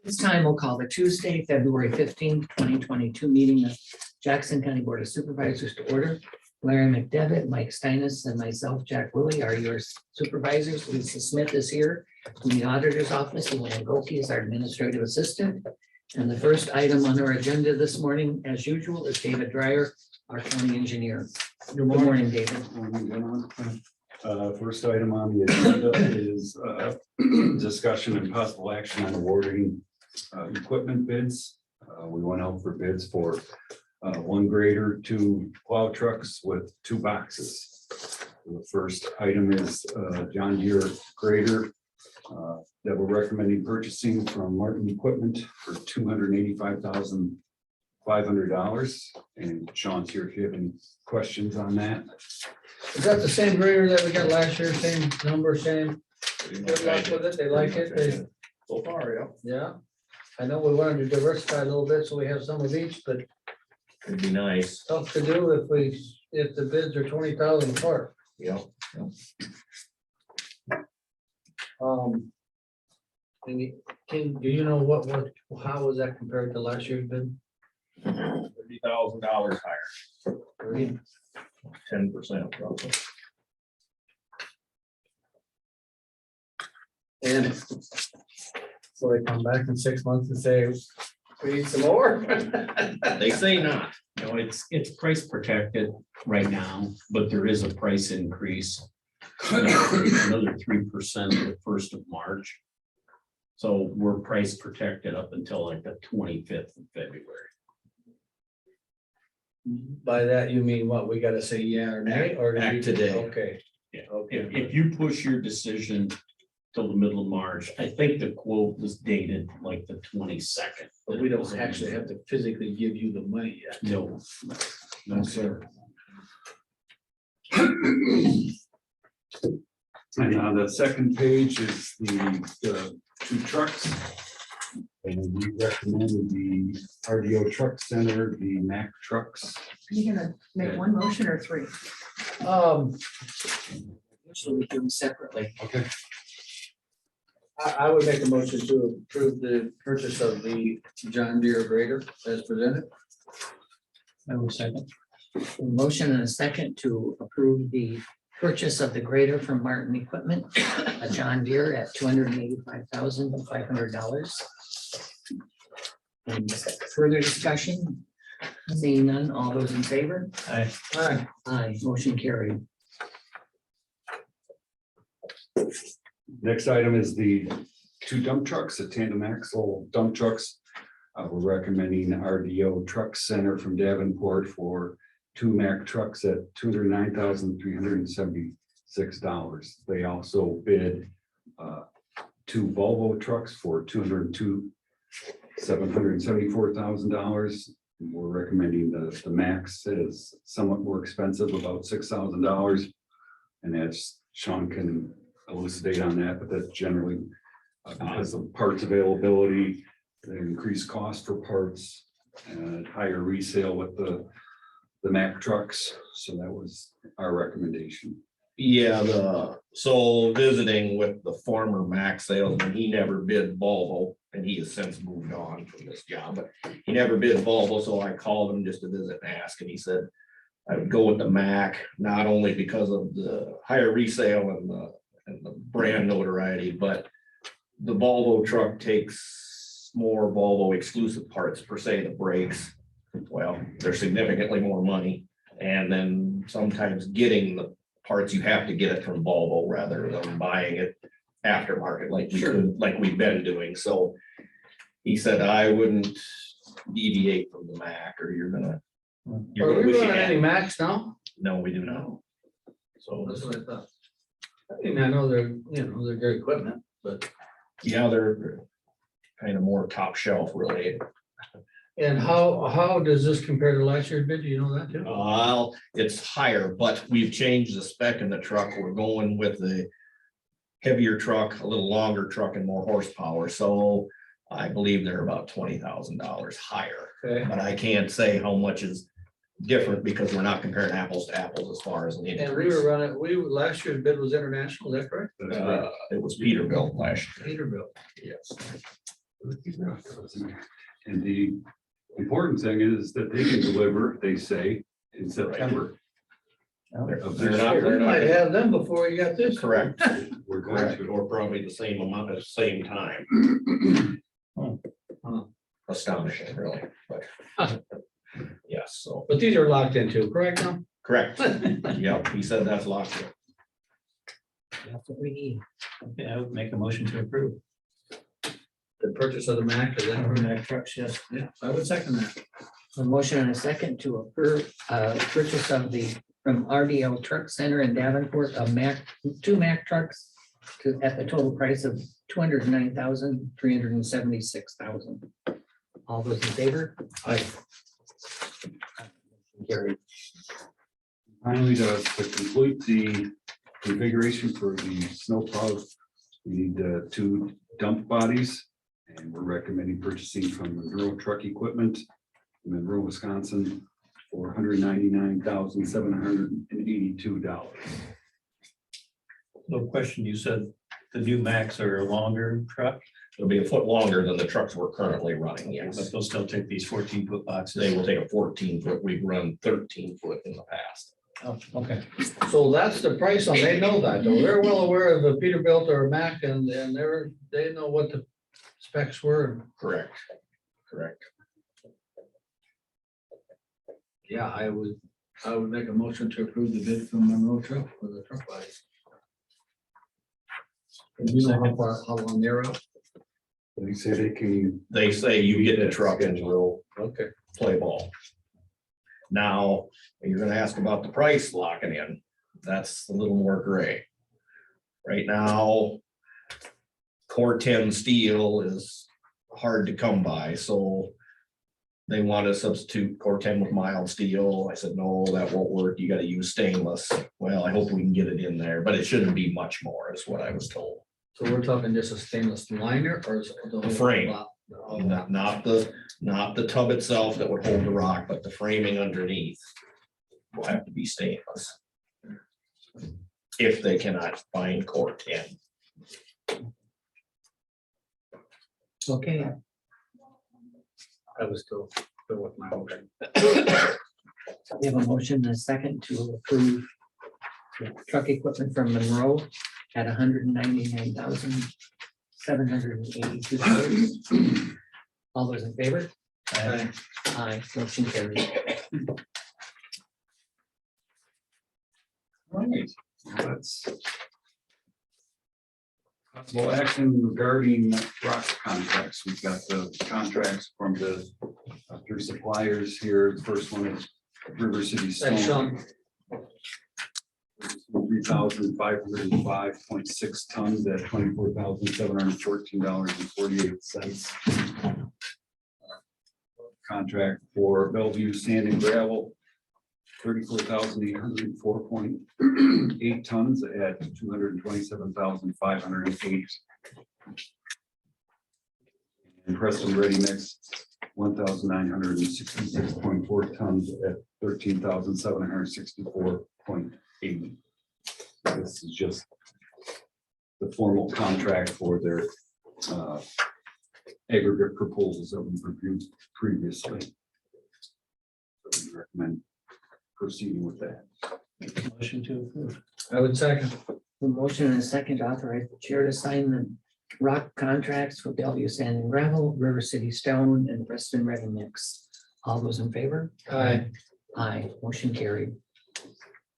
This time we'll call the Tuesday, February 15th, 2022 meeting of Jackson County Board of Supervisors to order. Larry McDevitt, Mike Steinis, and myself, Jack Willie, are your supervisors. Lisa Smith is here from the auditor's office. Luann Goki is our administrative assistant. And the first item on our agenda this morning, as usual, is David Dreyer, our county engineer. Good morning, David. First item on the agenda is discussion and possible action on awarding equipment bids. We went out for bids for one grader, two plow trucks with two boxes. The first item is John Deere grader that we're recommending purchasing from Martin Equipment for $285,500. And Sean's here if you have any questions on that. Is that the same grader that we got last year, same number, same? Good luck with it, they like it, So far, yeah. yeah. I know we wanted to diversify a little bit, so we have some of each, but It'd be nice. tough to do if the bids are 20,000 apart. Yeah. Do you know how was that compared to last year's bid? $30,000 higher, 10% probably. And so they come back in 6 months and say, we need some more. They say not. No, it's price protected right now, but there is a price increase. Another 3% the 1st of March. So we're price protected up until like the 25th of February. By that, you mean what? We gotta say yeah or nay, or? do we- Act today. Okay. Yeah. Okay. If you push your decision till the middle of March, I think the quote was dated like the 22nd. But we don't actually have to physically give you the money yet. No, no, sir. And on the second page is the two trucks. And we recommended the RDO Truck Center, the Mack trucks. Are you gonna make one motion or three? Usually we do them separately. Okay. I would make a motion to approve the purchase of the John Deere grader as presented. I will second. A motion and a second to approve the purchase of the grader from Martin Equipment, a John Deere at $285,500. And further discussion? Seeing none, all those in favor? Aye. Aye. Aye, motion carried. Next item is the two dump trucks, the tandem axle dump trucks. We're recommending RDO Truck Center from Davenport for two Mack trucks at $209,376. They also bid two Volvo trucks for $774,000. We're recommending the Max is somewhat more expensive, about $6,000. And that's, Sean can elucidate on that, but that's generally because of parts availability, the increased cost for parts, and higher resale with the Mack trucks. So that was our recommendation. Yeah, so visiting with the former Mack salesman, he never bid Volvo, and he has since moved on from this job, but he never bid Volvo, so I called him just to visit and ask, and he said I would go with the Mack, not only because of the higher resale and the brand notoriety, but the Volvo truck takes more Volvo exclusive parts, per se, the brakes. Well, they're significantly more money, and then sometimes getting the parts, you have to get it from Volvo rather than buying it aftermarket like we could, like we've been doing. So he said I wouldn't deviate from the Mack, or you're gonna. Are we running any Max now? No, we do not. So That's what I thought. I mean, I know they're great equipment, but. yeah, they're kind of more top shelf really. And how does this compare to last year's bid? Do you know that too? Well, it's higher, but we've changed the spec in the truck. We're going with the heavier truck, a little longer truck and more horsepower. So I believe they're about $20,000 higher, Okay. but I can't say how much is different because we're not comparing apples to apples as far as an And we increase. were running, last year's bid was international, is that correct? That's right. It was Peterbilt last year. Peterbilt. Yes. And the important thing is that they can deliver, they say, in September. Of They're this not- year. We might have them before you got this. Correct, We're going correct, to. or probably the same amount at the same time. Astonishing, really, but. Yes, so, But these are locked into, correct, Tom? correct, yep, he said that's locked in. That's what we need. Yeah, I would make a motion to approve. The purchase of the Mac, is that correct? Mack trucks, yes. Yeah, I would second that. A motion and a second to approve purchase of from RDL Truck Center in Davenport, two Mack trucks at the total price of $209,376. All those in favor? Aye. Carried. Finally, to complete the configuration for the snowplow, we need two dump bodies. And we're recommending purchasing from Monroe Truck Equipment, Monroe, Wisconsin, for $199,782. No question, you said the new Max are a longer truck, It'll be a foot longer than the trucks we're currently running, but yes. they'll still take these 14-foot boxes. They will take a 14-foot, we've run 13-foot in the past. Oh, okay. So that's the price on, they know that, though. They're well aware of a Peterbilt or a Mac and they know what the specs were. Correct, correct. Yeah, I would make a motion to approve the bid from Monroe Truck for the truck bodies. And you know how long they're out? They say they can, They say you get the truck and we'll Okay. play ball. Now, you're gonna ask about the price locking in. That's a little more gray. Right now, Core 10 steel is hard to come by, so they want to substitute Core 10 with mild steel. I said, no, that won't work. You gotta use stainless. Well, I hope we can get it in there, but it shouldn't be much more, is what I was told. So we're talking just a stainless liner or is it the whole frame. lot? Oh, Not the tub itself that would hold the rock, but the framing underneath will have to be stainless. If they cannot find Core 10. Okay, I was still with my motion. we have a motion and a second to approve the truck equipment from Monroe at $199,782. All those in favor? Aye. Aye, motion carried. all right, that's possible action regarding rock contracts. We've got the contracts from the three suppliers here. The first one is River City Thanks, Stone. Sean. 3,505.6 tons at $24,714.48. Contract for Bellevue Sand and Gravel, 34,804.8 tons at $227,508. And Preston Ready Mix, 1,966.4 tons at $13,764.80. This is just the formal contract for their aggregate proposals that we've reviewed previously. So we recommend proceeding with that. Motion to approve. I would second. The motion and a second to authorize the chair to sign the rock contracts for Bellevue Sand and Gravel, River City Stone, and Preston Ready Mix. All those in favor? Aye. Aye, motion carried.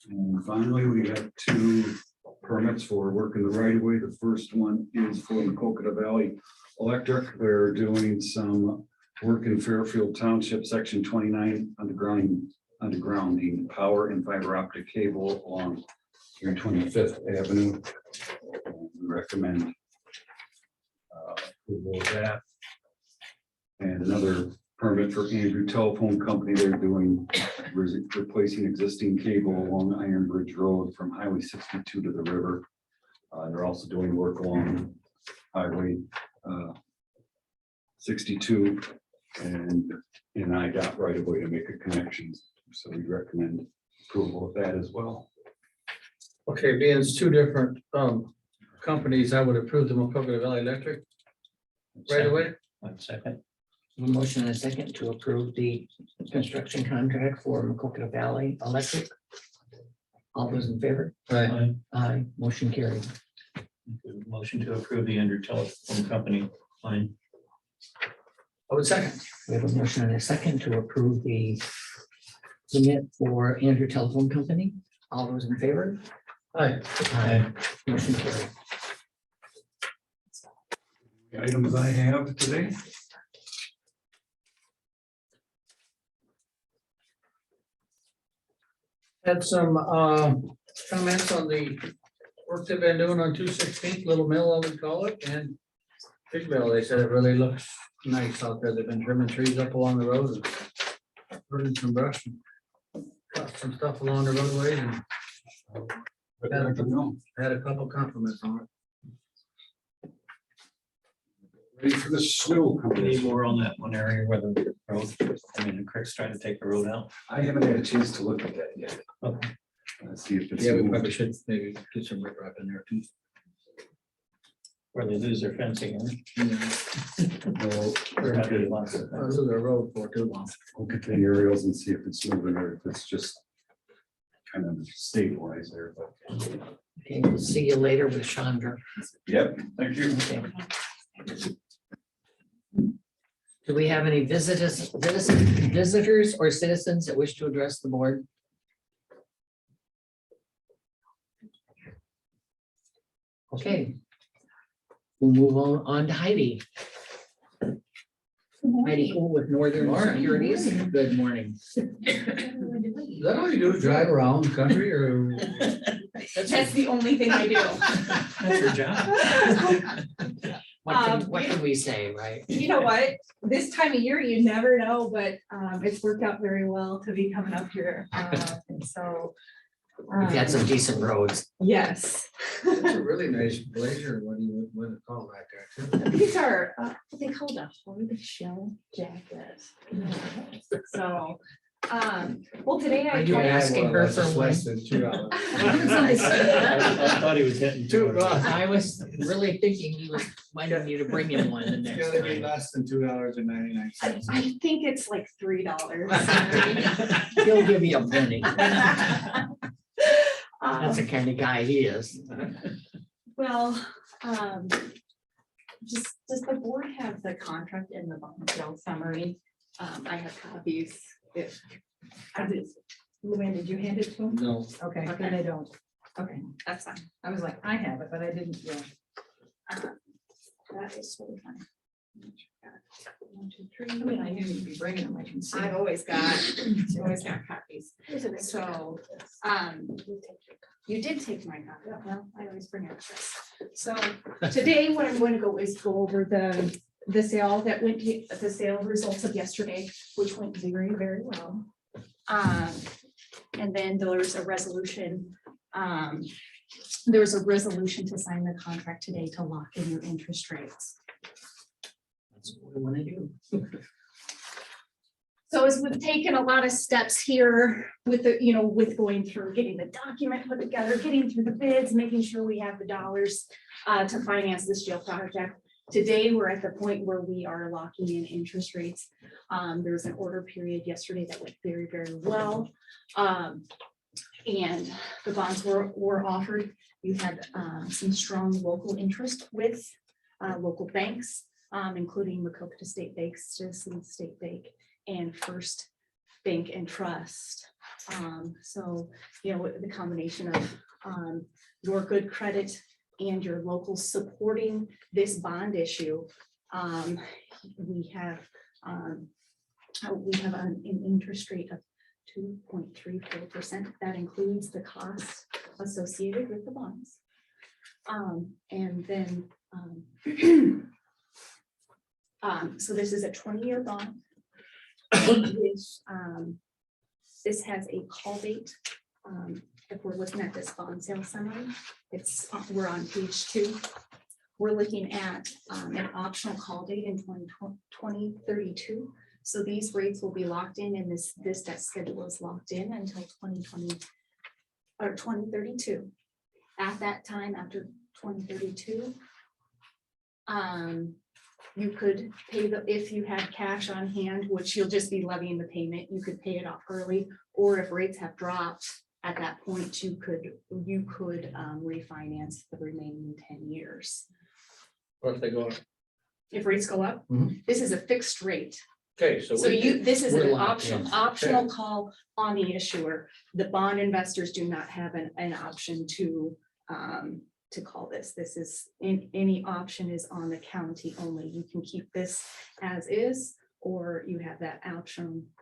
And finally, we have two permits for work in the right of way. The first one is for the Coconut Valley Electric. They're doing some work in Fairfield Township, section 29, undergrounding power and fiber optic cable along 325th Avenue. We recommend approval of that. And another permit for Andrew Telephone Company. They're doing replacing existing cable along Iron Bridge Road from Highway 62 to the river. They're also doing work along Highway 62 and I got right away to make a connection. So we recommend approval of that as well. Okay, being it's two different companies, I would approve the Coconut Valley Electric right away. One second. A motion and a second to approve the construction contract for Macocata Valley Electric. All those in favor? Right. Aye, motion carried. Motion to approve the Under Telephone Company line. I would second. We have a motion and a second to approve the permit for Andrew Telephone Company. All those in favor? Aye. Aye, motion carried. The items I have today. Had some comments on the work they've been doing on 216th Little Mill, I would call it, and Big Mill. They said it really looks nice out there. They've been trimming trees up along the road and burning some brush and cut some stuff along the roadway and had a couple compliments on it. Ready for the snow We need company. more on that one area where the road, the creek's trying to take the road out. I haven't had a chance to look at that yet. Okay. Let's see if it's. Yeah, we moved. probably should maybe get some rip wrap in there too. Where they lose their fencing. Well, This is a road for too long. look at the aerials and see if it's moving or if it's just kind of stabilized there, but. Okay, we'll see you later with Chandra. Yep, thank you. Okay. Do we have any visitors or citizens that wish to address the board? Okay. We'll move on to Heidi. Heidi Cool with Northern Morning. Securities. Good morning. Is that all you do is drive around the country or? That's the only thing I do. That's your job. What can we say, right? You know what? This time of year, you never know, but it's worked out very well to be coming up here. And so. We've had some decent roads. Yes. It's a really nice blazer. What do you call that guy? These are, what they call the hard shell jacket. So, well, today Are I. you asking her for one? less than 2 hours. I thought he was hitting. I was really thinking he was wanting you to bring him one the It's next gotta be time. less than $2.99. I think it's like $3. He'll give you a penny. That's the Um, kind of guy he is. Well, does the board have the contract in the bond sale summary? I have copies. If, Luann, did you hand it to him? No. Okay, then I don't. Okay, that's fine. I was like, I have it, but I didn't, yeah. That is totally fine. 1, 2, 3. I mean, I knew you'd be bringing them, I can see. I've always got copies. So, you did take my copy. Well, I always bring extras. So today, what I'm going to go is go over the sale that went, the sale results of yesterday, which went very, very well. And then there's a resolution. There's a resolution to sign the contract today to lock in your interest rates. That's what I want to do. So as we've taken a lot of steps here with the, with going through, getting the document put together, getting through the bids, making sure we have the dollars to finance this jail project. Today, we're at the point where we are locking in interest rates. There was an order period yesterday that went very, very well. And the bonds were offered. You had some strong local interest with local banks, including Macocata State Bank, Citizen State Bank, and First Bank and Trust. So, the combination of your good credit and your local supporting this bond issue, we have an interest rate of 2.34%. That includes the cost associated with the bonds. And then, so this is a 20-year bond. This has a call date. If we're looking at this bond sale summary, we're on page 2. We're looking at an optional call date in 2032. So these rates will be locked in, and this debt schedule is locked in until 2020 or 2032. At that time, after 2032, You could pay if you had cash on hand, which you'll just be levying the payment, you could pay it off early. Or if rates have dropped at that point, you could refinance the remaining 10 years. What if they go, If rates go up, Mhm. this is a fixed rate. okay, so. So we- this is We're an locked in. optional call on the issuer. The bond investors do not have an option to call this. This is, any option is on the county only. You can keep this as is, or you have that option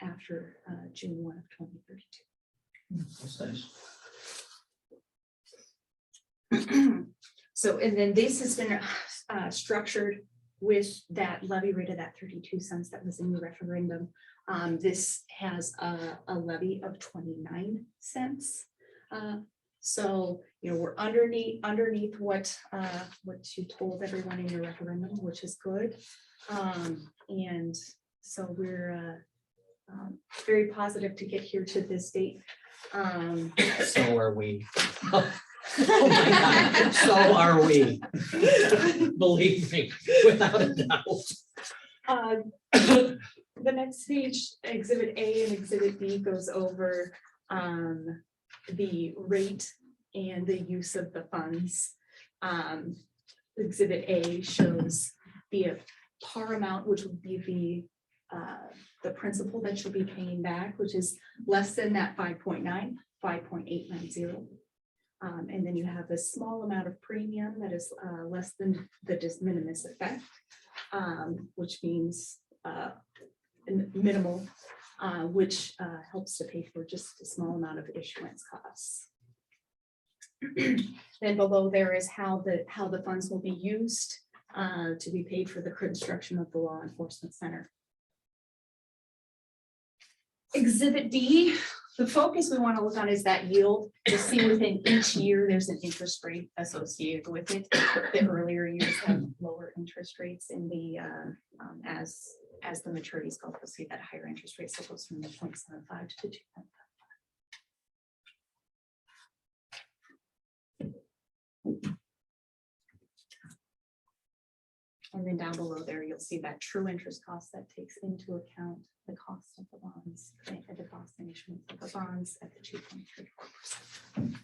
after June 1 of 2032. That's nice. So, and then this has been structured with that levy rate of that 32 cents that was in the referendum. This has a levy of 29 cents. So, we're underneath what you told everyone in your referendum, which is good. And so we're very positive to get here to this date. So are we. Oh my God, so are we. Believe me, without a doubt. The next page, Exhibit A and Exhibit B goes over the rate and the use of the funds. Exhibit A shows the par amount, which would be the principal that you'll be paying back, which is less than that 5.9, 5.890. And then you have a small amount of premium that is less than the de minimis effect, which means minimal, which helps to pay for just a small amount of issuance costs. Then below there is how the funds will be used to be paid for the construction of the law enforcement center. Exhibit D, the focus we want to look on is that yield. To see within each year, there's an interest rate associated with it. The earlier years have lower interest rates in the as the maturities go, we'll see that higher interest rate, so it goes from the 0.75 to the 2.5. And then down below there, you'll see that true interest cost that takes into account the cost of the bonds, the cost and issuance of the bonds at the 2.34%.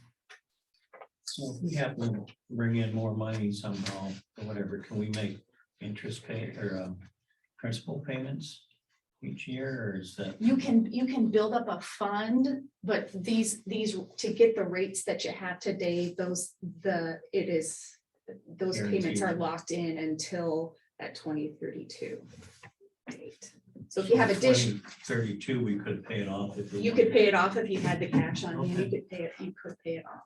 So if we happen to bring in more money somehow, or whatever, can we make interest pay or principal payments each year, or is that? You can build up a fund, but these to get the rates that you have today, those payments are locked in until that 2032. Right. So if you have addition, 32, we could pay it off if you could pay it off if you had the cash on hand. You could pay it. You could pay it off.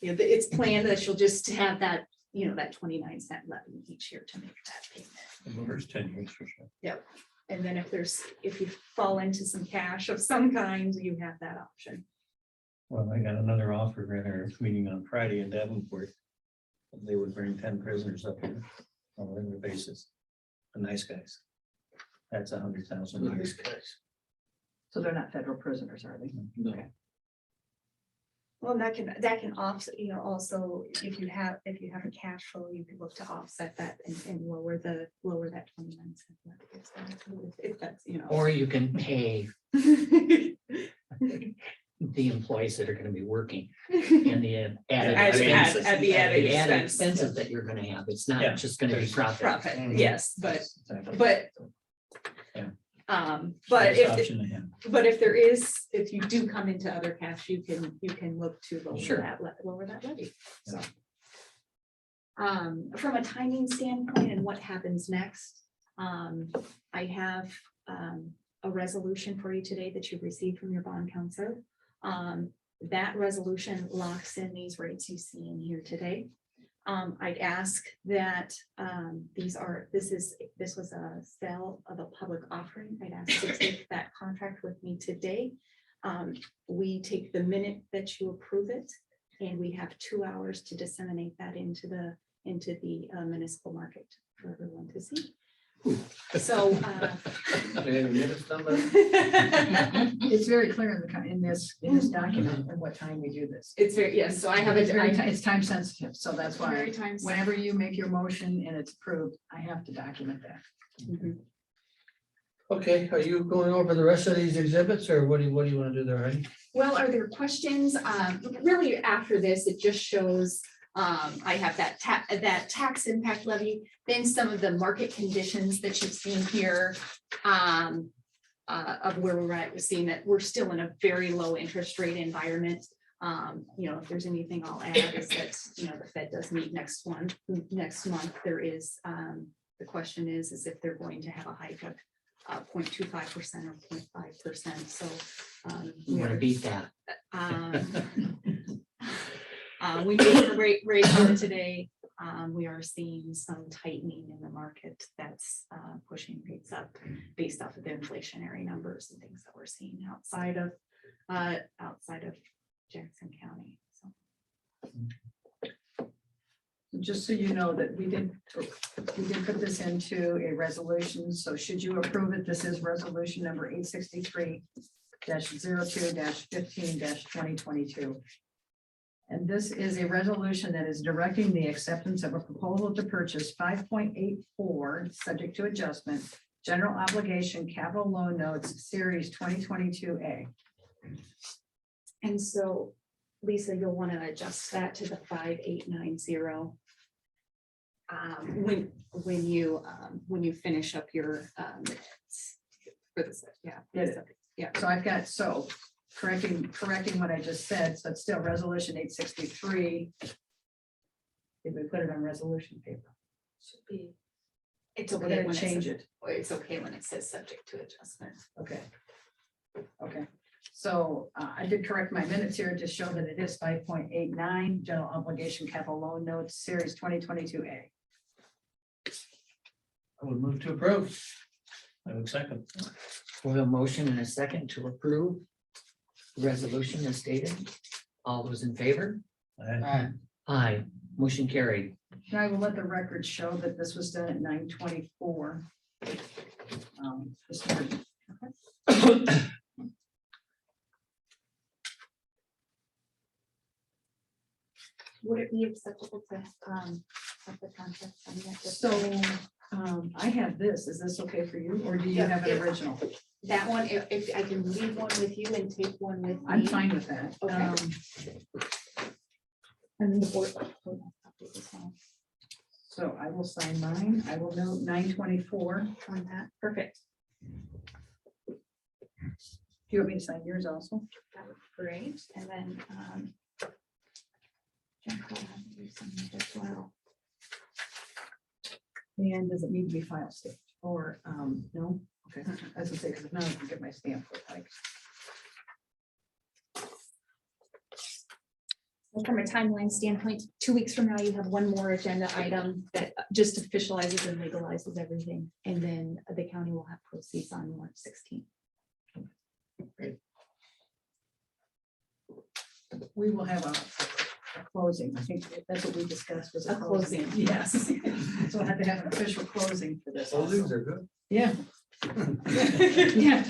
It's planned that you'll just have that, that 29-cent levy each year to make that payment. the first 10 years for sure. Yep. And then if you fall into some cash of some kind, you have that option. Well, I got another offer at our meeting on Friday in Davenport. They would bring 10 prisoners up here on a regular basis. The nice guys. That's $100,000. So they're not federal prisoners, are they? No. Well, that can offset, also if you have a cash flow, you can look to offset that and lower that 29 cent levy. If that's, Or you can pay the employees that are gonna be working and the added expenses. at the added The added expense. expenses that you're gonna have. It's Yeah, not just gonna be there's profit. Profit, Mhm. yes, but Yeah. but Nice option to have. if if you do come into other cash, you can look to Sure. lower that levy. So. From a timing standpoint and what happens next, I have a resolution for you today that you received from your bond counselor. That resolution locks in these rates you see in here today. I'd ask that this was a sale of a public offering. I'd ask to take that contract with me today. We take the minute that you approve it, and we have 2 hours to disseminate that into the municipal market for everyone to see. So. It's very clear in the, in this document at what time we do this. It's very, yes, so I have It's it, very, it's time sensitive, so that's why very time. whenever you make your motion and it's approved, I have to document that. Mhm. Okay, are you going over the rest of these exhibits or what do you want to do there, Heidi? Well, are there questions? Really after this, it just shows, I have that tax impact levy, then some of the market conditions that you've seen here. Of where we're at, we're seeing that we're still in a very low interest rate environment. If there's anything I'll add is that, the Fed does meet next month. There is, the question is if they're going to have a hike of 0.25% or 0.5%. So We want to beat that. we made a rate here today. We are seeing some tightening in the market that's pushing rates up based off of the inflationary numbers and things that we're seeing outside of Jackson County. So. Just so you know that we did put this into a resolution, so should you approve it, this is resolution number 863-02-15-2022. And this is a resolution that is directing the acceptance of a proposal to purchase 5.84, subject to adjustment, general obligation capital loan notes, series 2022A. And so, Lisa, you'll want to adjust that to the 5890. When you finish up your minutes for this, yeah. So I've got, correcting what I just said, so it's still resolution 863. If we put it on resolution paper, Should be. It's we're okay gonna when change it. it. It's okay when it says subject to adjustment. Okay. Okay, so I did correct my minutes here to show that it is 5.89 general obligation capital loan notes, series 2022A. I would move to approve. I would second. We have a motion and a second to approve the resolution as stated. All those in favor? Aye. Motion carried. And I will let the record show that this was done at 9:24. This morning. Would it be acceptable to have the contract on that? So I have this. Is this okay for you, or do you have an original? That one, if I can leave one with you and take one with me. I'm fine with that. Okay. And then the board. So I will sign mine. I will note 9:24. On that, perfect. Do you want me to sign yours also? That would be great, and then Jack will have to do something as well. And does it need to be file state or no? Okay, as I say, because now I can get my stamp for like. Well, from a timeline standpoint, 2 weeks from now, you have one more agenda item that just officializes and legalizes everything. And then the county will have proceeds on March 16th. We will have a closing. I think that's what we discussed was A closing. Yes. So I had to have an official closing for this. also. Closings are good. Yeah. Yeah.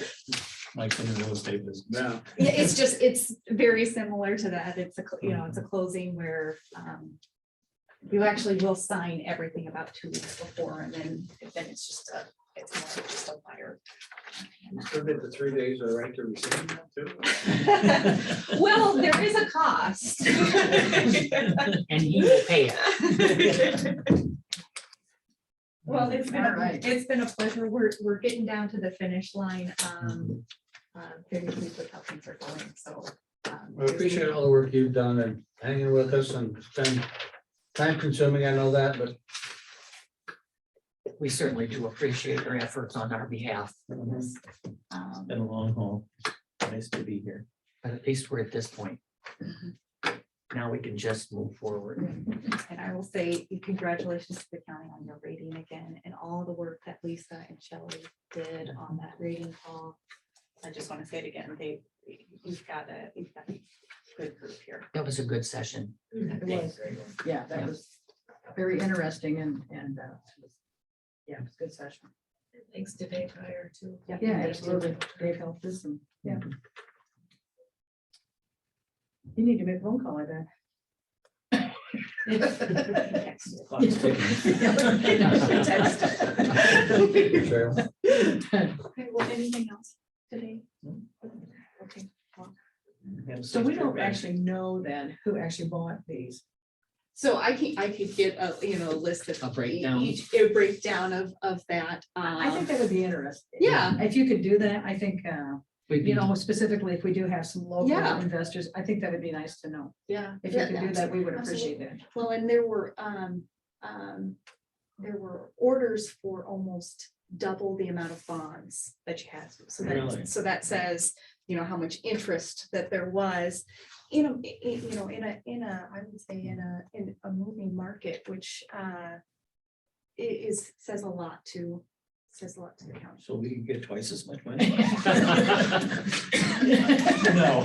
Like in the real estate business. Yeah. Yeah, it's very similar to that. It's it's a closing where you actually will sign everything about 2 weeks before, and then it's just it's more of just a wire. Still get the 3 days of right to rescind that too. Well, there is a cost. And he will pay it. Well, it's All right. been a pleasure. We're getting down to the finish line. Very pleased with how things are going. So I appreciate all the work you've done and hanging with us, and it's been time consuming, I know that, but We certainly do appreciate your efforts on our behalf, Been a long haul. Nice to be here. but at least we're at this point. Now we can just move forward. and I will say congratulations to the county on your rating again and all the work that Lisa and Shelley did on that rating call. I just want to say it again, you've got a good group here. That was a good session. It was. Yeah, that was very interesting and yeah, it was a good session. Thanks to Dave Hire too. Yeah, absolutely. Dave helped us and, yeah. You need to make a phone call, I bet. Clock's ticking. Text. Okay, well, anything else today? Okay. So we don't actually know then who actually bought these. So I could get a, list of. A breakdown. A breakdown of that. I think that would be interesting. Yeah. If you could do that, I think, We'd be- specifically if we do have some local Yeah. investors, I think that would be nice to know. Yeah. If you could do that, we would Absolutely. appreciate that. Well, and there were orders for almost double the amount of bonds that you had. Really? So that says, how much interest that there was in a, I would say in a moving market, which says a lot to the county. So we can get twice as much money. No.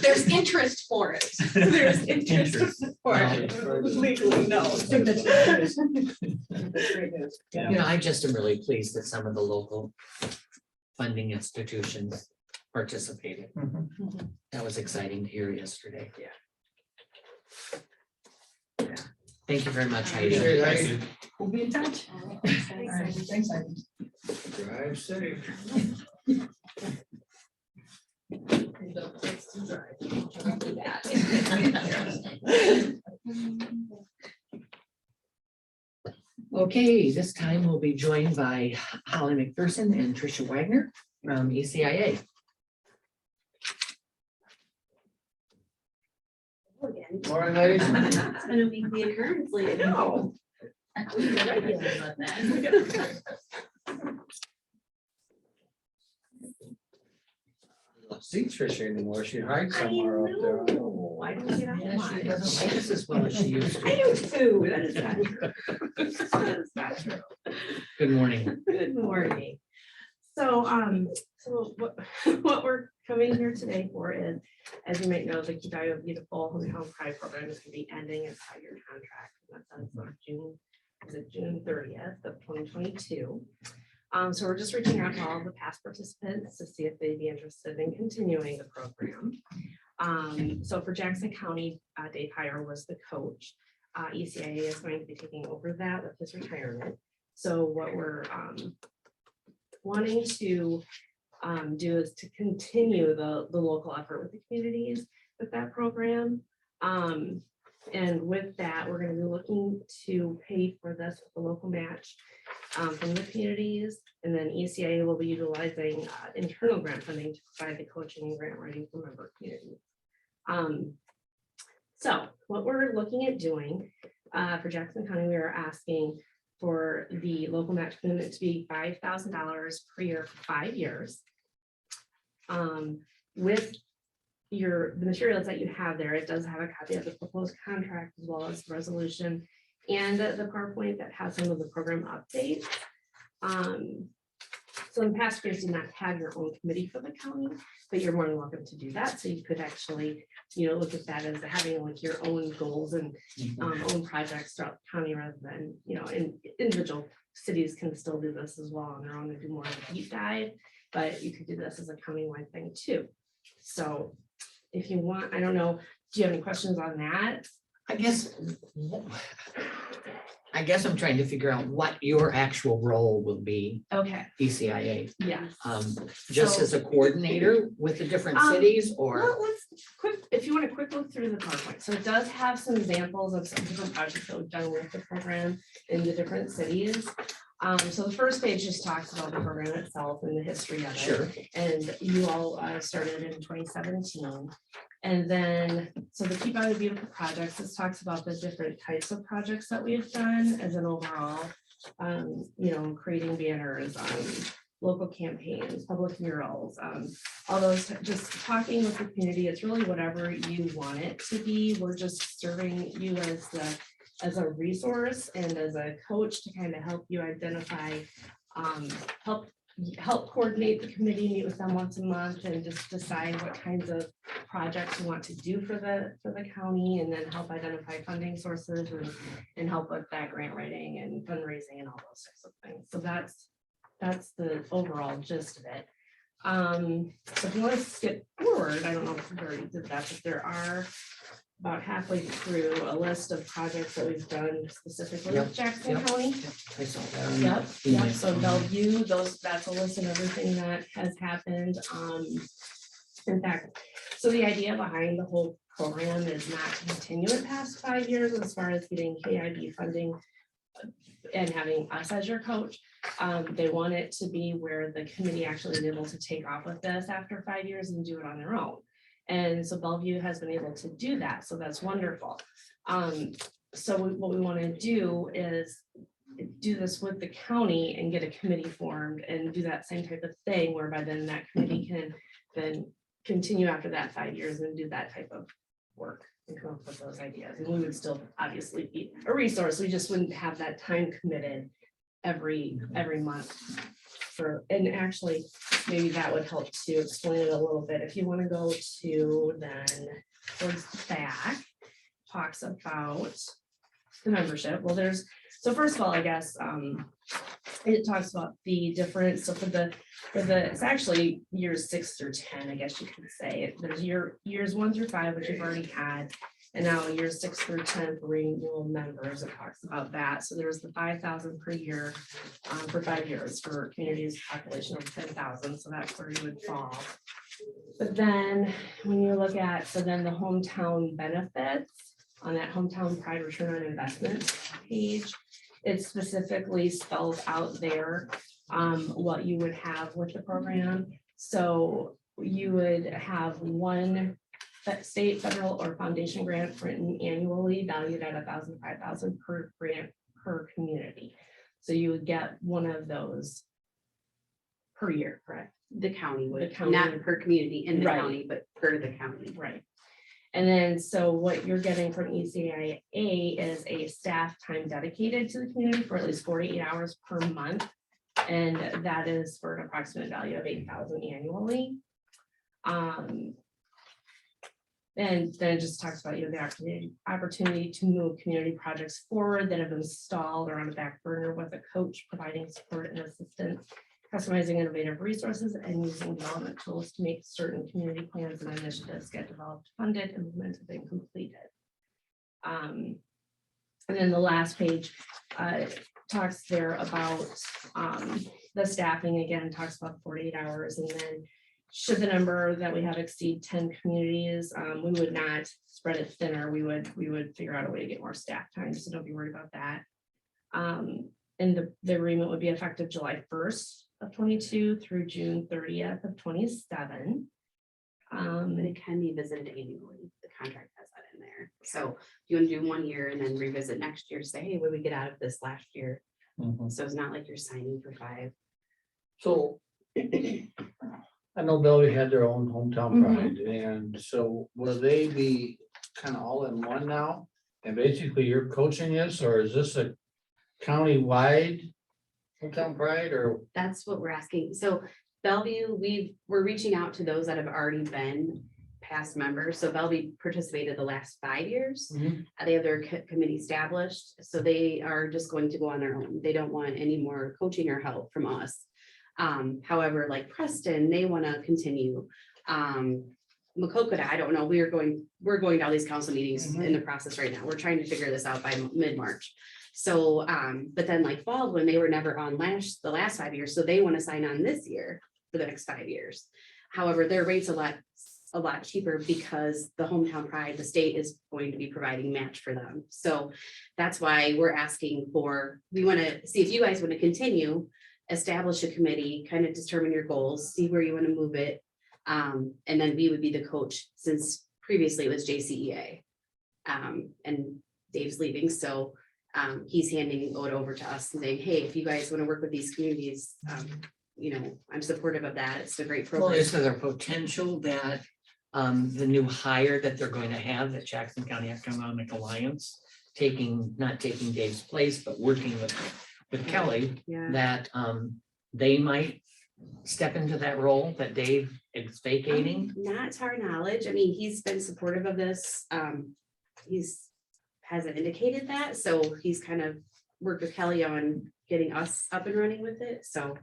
There's interest for it. There's interest for it. Legally, no. I think that's great news. That's great news. I just am really pleased that some of the local funding institutions participated. That was exciting to hear yesterday. Yeah. Thank you very much, Heidi. Appreciate it, Heidi. We'll be in touch. All All right, right. thanks, Heidi. Drive safe. Okay, this time we'll be joined by Holly McPherson and Tricia Wagner from ECIA. Morning, ladies. It's been a weekly occurrence lately. No. We gotta deal with that. See Tricia anymore. She hides I somewhere up there. know, I don't get out Yeah, she much. doesn't like us as well as she used I to. do too, that is not true. That is not true. Good morning. Good morning. So, what we're coming here today for is, as you might know, the Keep Iowa Beautiful Hometown Pride program is gonna be ending its 5-year contract. And that's on June 30th of 2022. So we're just reaching out to all of the past participants to see if they'd be interested in continuing the program. So for Jackson County, Dave Hire was the coach. ECIA is going to be taking over that with his retirement. So what we're wanting to do is to continue the local effort with the communities with that program. And with that, we're going to be looking to pay for this with the local match from the communities. And then ECIA will be utilizing internal grant funding to provide the coaching and grant writing for member communities. So what we're looking at doing for Jackson County, we are asking for the local match commitment to be $5,000 per year for 5 years. With the materials that you have there, it does have a copy of the proposed contract as well as the resolution and the PowerPoint that has some of the program updates. So in past years, you did not have your own committee for the county, but you're more than welcome to do that. So you could actually, look at that as having like your own goals and own projects throughout the county rather than, and individual cities can still do this as well on their own and do more of a deep dive, but you could do this as a county-wide thing too. So if you want, I don't know, do you have any questions on that? I guess I'm trying to figure out what your actual role will be, Okay, ECIA. yes. Just So- as a coordinator with the different Um, cities or? Well, let's quick, if you want to quick look through the PowerPoint. So it does have some examples of some different projects that we've done with the program in the different cities. So the first page just talks about the program itself and the history of it. Sure. And you all started in 2017. And then, so the Keep Iowa Beautiful projects, this talks about the different types of projects that we have done as an overall, creating banners, local campaigns, public murals, all those, just talking with the community. It's really whatever you want it to be. We're just serving you as a resource and as a coach to kind of help you identify, help coordinate the committee, meet with them once a month and just decide what kinds of projects you want to do for the county, and then help identify funding sources and help with that grant writing and fundraising and all those types of things. So that's that's the overall gist of it. So if you want to skip forward, I don't know if we already did that, but there are about halfway through a list of projects that we've done specifically with Jackson Yep. County. I saw that on Yep, the yep, email. so Bellevue, that's a list of everything that has happened. In fact, so the idea behind the whole program is not to continue it past 5 years as far as getting KIB funding and having us as your coach. They want it to be where the committee actually is able to take off with this after 5 years and do it on their own. And so Bellevue has been able to do that, so that's wonderful. So what we want to do is do this with the county and get a committee formed and do that same type of thing, whereby then that committee can then continue after that 5 years and do that type of work and come up with those ideas. And we would still obviously be a resource. We just wouldn't have that time committed every month. And actually, maybe that would help to explain it a little bit. If you want to go to then towards the back, talks about the membership. Well, so first of all, I guess, it talks about the difference. So for the, it's actually years 6 through 10, I guess you could say. There's years 1 through 5, which you've already had. And now years 6 through 10 for renewal members, it talks about that. So there's the 5,000 per year for 5 years for communities population of 10,000. So that's where you would fall. But then when you look at, so then the hometown benefits on that hometown pride return on investment page, it specifically spells out there what you would have with the program. So you would have one state, federal, or foundation grant written annually valued at 1,000, 5,000 per grant per community. So you would get one of those per year, correct? The county The would, county not would. per community in the Right. county, but per the county. Right. And then, so what you're getting from ECIA is a staff time dedicated to the community for at least 48 hours per month. And that is for an approximate value of 8,000 annually. And then it just talks about, you know, the opportunity to move community projects forward that have been stalled or on the back burner with a coach providing support and assistance, customizing innovative resources and using development tools to make certain community plans and initiatives get developed, funded, implemented, and completed. And then the last page talks there about the staffing, again, talks about 48 hours. And then should the number that we have exceed 10 communities, we would not spread it thinner. We would figure out a way to get more staff time. So don't be worried about that. And the agreement would be effective July 1st of 22 through June 30th of 27. But it can be visited annually. The contract has that in there. So you want to do 1 year and then revisit next year, say, hey, what did we get out of this last year? So it's not like you're signing for 5. So I know Bellevue had their own hometown Mhm. pride, and so will they be kind of all in one now? And basically you're coaching this, or is this a county-wide hometown pride, or? That's what we're asking. So Bellevue, we're reaching out to those that have already been past members. So Bellevue participated the last 5 years. They have their committee established, so they are just going to go on their own. They don't want any more coaching or help from us. However, like Preston, they want to continue. Macokota, I don't know. We're going to all these council meetings in the process right now. We're trying to figure this out by mid-March. So, but then like Baldwin, they were never on the last 5 years, so they want to sign on this year for the next 5 years. However, their rate's a lot cheaper because the hometown pride, the state is going to be providing match for them. So that's why we're asking we want to see if you guys want to continue, establish a committee, kind of determine your goals, see where you want to move it. And then we would be the coach, since previously it was JCEA. And Dave's leaving, so he's handing it over to us and saying, hey, if you guys want to work with these communities, you know, I'm supportive of that. It's a great Well, program. is there potential that the new hire that they're going to have, that Jackson County Economic Alliance, not taking Dave's place, but working with Kelly, Yeah. that they might step into that role that Dave is vacating? Not to our knowledge. I mean, he's been supportive of this. Hasn't indicated that, so he's kind of worked with Kelly on getting us up and running with it. So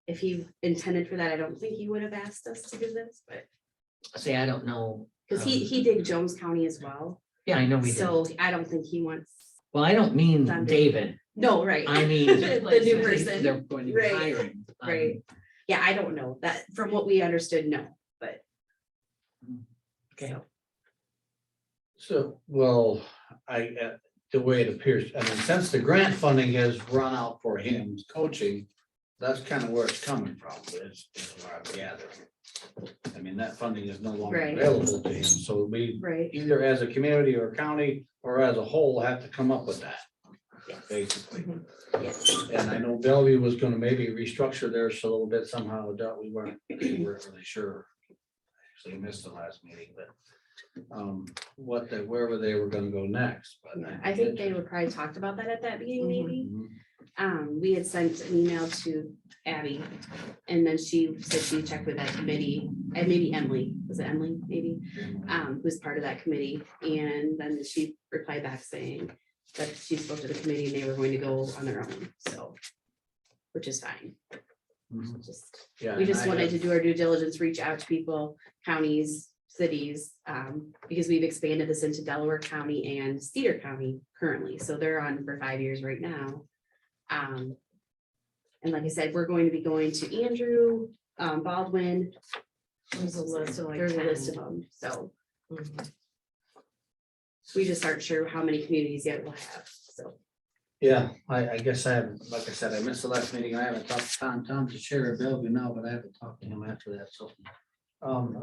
if he intended for that, I don't think he would have asked us to do this, but, say, I don't know. because he did Jones County as well. Yeah, I know we did. So I don't think he wants, Well, I don't mean Thunder. David. no, right. I mean. The new person. They're going to be Right, hiring. right. Yeah, I don't know that, from what we understood, no, but. Okay. So, So, well, the way it appears, I mean, since the grant funding has run out for him coaching, that's kind of where it's coming from, is what I'm gathering. I mean, that funding is no longer Right. available to him, so we right, either as a community or county or as a whole have to come up with that, yes. basically. Mhm. Yes. And I know Bellevue was gonna maybe restructure theirs a little bit somehow, that we weren't really sure. Actually missed the last meeting, but wherever they were gonna go next, but. Yeah, I think they would probably talked about that at that meeting, maybe. Mhm. We had sent an email to Abby, and then she said she checked with that committee, and maybe Emily, was it Emily, maybe? Who's part of that committee, and then she replied back saying that she spoke to the committee and they were going to go on their own, so. Which is fine, Mhm. just, Yeah, we and just I wanted have- to do our due diligence, reach out to people, counties, cities, because we've expanded this into Delaware County and Cedar County currently, so they're on for 5 years right now. And like I said, we're going to be going to Andrew, Baldwin. There's a list of like There's a 10. list of them, so Mhm. we just aren't sure how many communities yet we'll have, so. Yeah, I guess I haven't, like I said, I missed the last meeting. I haven't talked to Tom to share Bellevue now, but I haven't talked to him after that, so.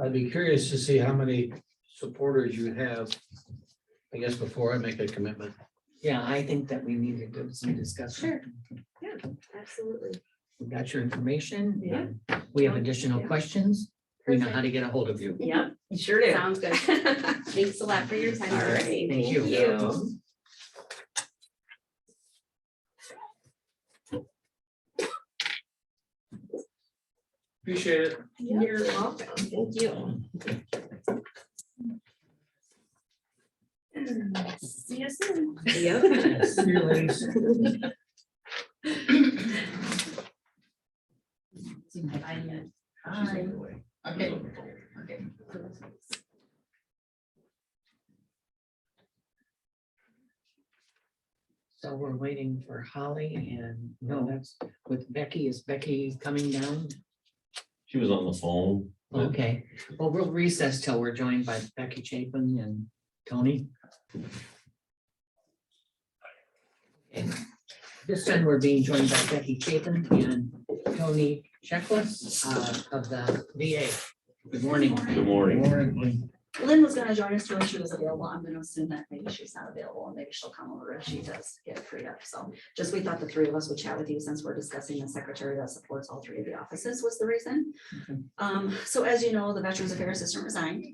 I'd be curious to see how many supporters you have, I guess, before I make a commitment. Yeah, I think that we need to do some discussion. Sure. Yeah, absolutely. We got your information. Yeah. We have additional Yeah. questions. We know how to get a hold of you. Yep, Sure do. sounds good. Thanks a lot for your time. All right, Tracy. thank you. Appreciate it. You're welcome. Thank you. See you soon. Yep. See you, ladies. Hi. Okay. Okay. So we're waiting for Holly and no, that's with Becky. Is Becky coming down? She was on the phone. Okay, well, we'll recess till we're joined by Becky Chapin and Tony. Okay. This time we're being joined by Becky Chapin and Tony Checkless of the VA. Good morning. Good morning. Lynn was gonna join us too, and she was available. I'm gonna assume that maybe she's not available and maybe she'll come over if she does get freed up. So just, we thought the three of us would chat with you since we're discussing the secretary that supports all three of the offices was the reason. So as you know, the Veterans Affairs Assistant resigned.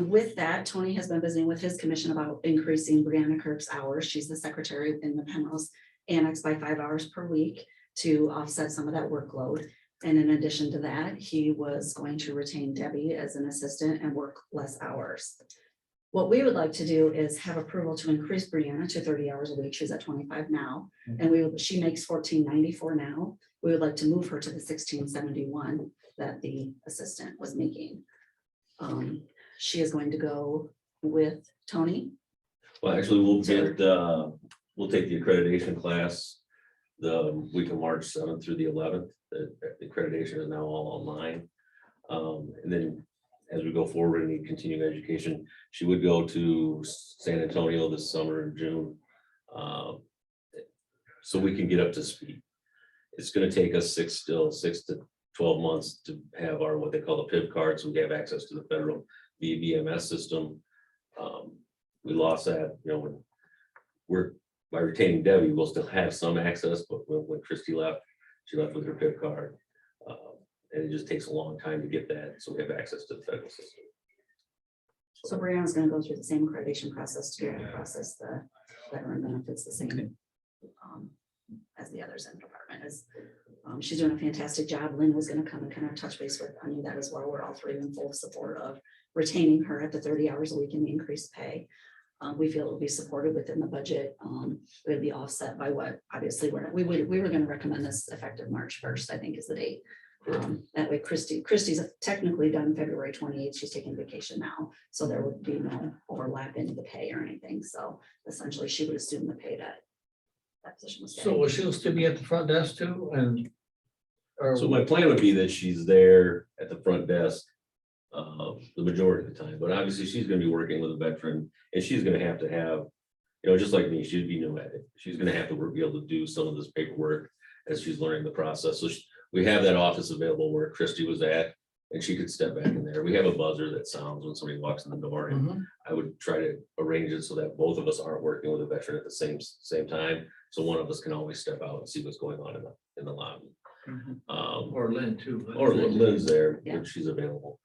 With that, Tony has been visiting with his commission about increasing Brianna Kirk's hours. She's the secretary in the Penrose Annex by 5 hours per week to offset some of that workload. And in addition to that, he was going to retain Debbie as an assistant and work less hours. What we would like to do is have approval to increase Brianna to 30 hours a week. She's at 25 now. And she makes $14.94 now. We would like to move her to the $16.71 that the assistant was making. She is going to go with Tony. Well, actually, we'll take the accreditation class the week of March 7th through the 11th. The accreditation is now all online. And then as we go forward in the continuing education, she would go to San Antonio this summer in June. So we can get up to speed. It's gonna take us 6 to 12 months to have our, what they call the PIV card, so we have access to the federal VMS system. We lost that, when by retaining Debbie, we'll still have some access, but when Christy left, she left with her PIV card. And it just takes a long time to get that, so we have access to the federal system. So Brianna's gonna go through the same accreditation process to be able to process the veteran benefits the same as the others in the department is. She's doing a fantastic job. Lynn was gonna come and kind of touch base with, that as well. We're all three in full support of retaining her at the 30 hours a week and the increased pay. We feel it will be supported within the budget. It would be offset by what, obviously, we were gonna recommend this effective March 1st, I think is the date. That way Christie's technically done February 28th. She's taking vacation now, so there would be no overlap in the pay or anything. So essentially, she would assume the pay that position was So getting. will she still be at the front desk too, and? Or So my plan would be that she's there at the front desk the majority of the time, but obviously she's gonna be working with a veteran and she's gonna have, just like me, she'd be new at it. She's gonna have to be able to do some of this paperwork as she's learning the process. So we have that office available where Christy was at and she could step back in there. We have a buzzer that sounds when somebody walks in the door, and I would try to arrange it so that both of us aren't working with a veteran at the same time. So one of us can always step out and see what's going on in the lobby. Or Lynn too. Or Lynn's there Yeah. if she's available.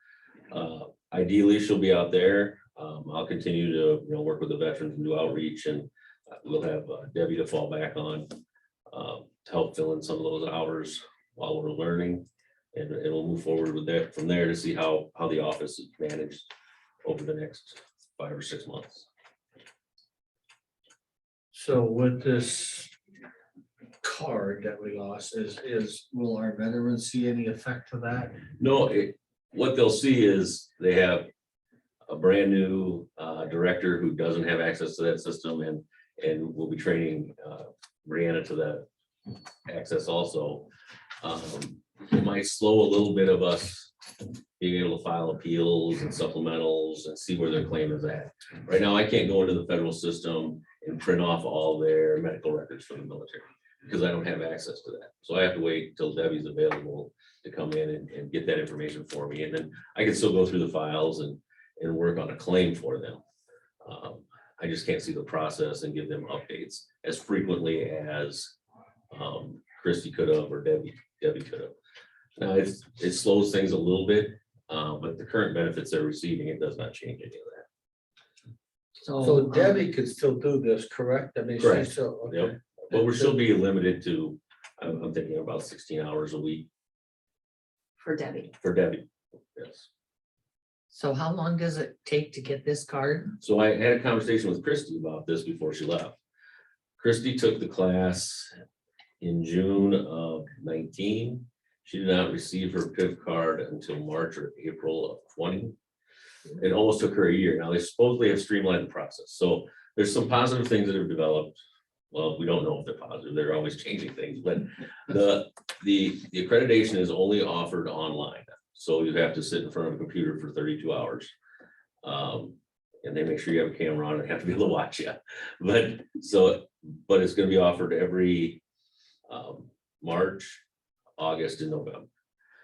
Ideally, she'll be out there. I'll continue to, work with the veterans and do outreach, and we'll have Debbie to fall back on to help fill in some of those hours while we're learning. And we'll move forward with that from there to see how the office is managed over the next 5 or 6 months. So with this card that we lost, will our veterans see any effect to that? No, what they'll see is they have a brand new director who doesn't have access to that system, and we'll be training Brianna to that access also. It might slow a little bit of us being able to file appeals and supplementals and see where their claim is at. Right now, I can't go into the federal system and print off all their medical records from the military because I don't have access to that. So I have to wait till Debbie's available to come in and get that information for me. And then I can still go through the files and work on a claim for them. I just can't see the process and give them updates as frequently as Christy could have or Debbie could have. Now, it slows things a little bit, but the current benefits they're receiving, it does not change any of that. So Debbie could still do this, correct? I mean, she's Correct. still, okay. Yep. But we're still being limited to, I'm thinking about 16 hours a week For Debbie. for Debbie. Yes. So how long does it take to get this card? So I had a conversation with Christy about this before she left. Christy took the class in June of 19. She did not receive her PIV card until March or April of 20. It almost took her a year. Now, they supposedly have streamlined the process. So there's some positive things that have developed. Well, we don't know if they're positive. They're always changing things, but the accreditation is only offered online. So you have to sit in front of a computer for 32 hours. And they make sure you have a camera on and have to be able to watch you. But it's going to be offered every March, August, and November.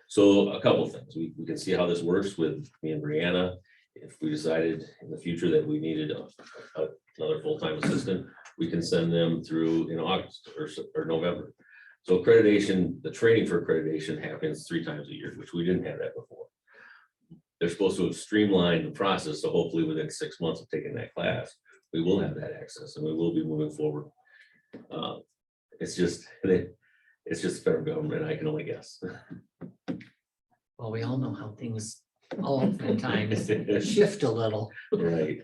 So a couple of things. We can see how this works with me and Brianna. If we decided in the future that we needed another full-time assistant, we can send them through in August or November. So accreditation, the training for accreditation happens 3 times a year, which we didn't have that before. They're supposed to have streamlined the process, so hopefully within 6 months of taking that class, we will have that access and we will be moving forward. It's just federal government, I can only guess. Well, we all know how things oftentimes shift a little. Right.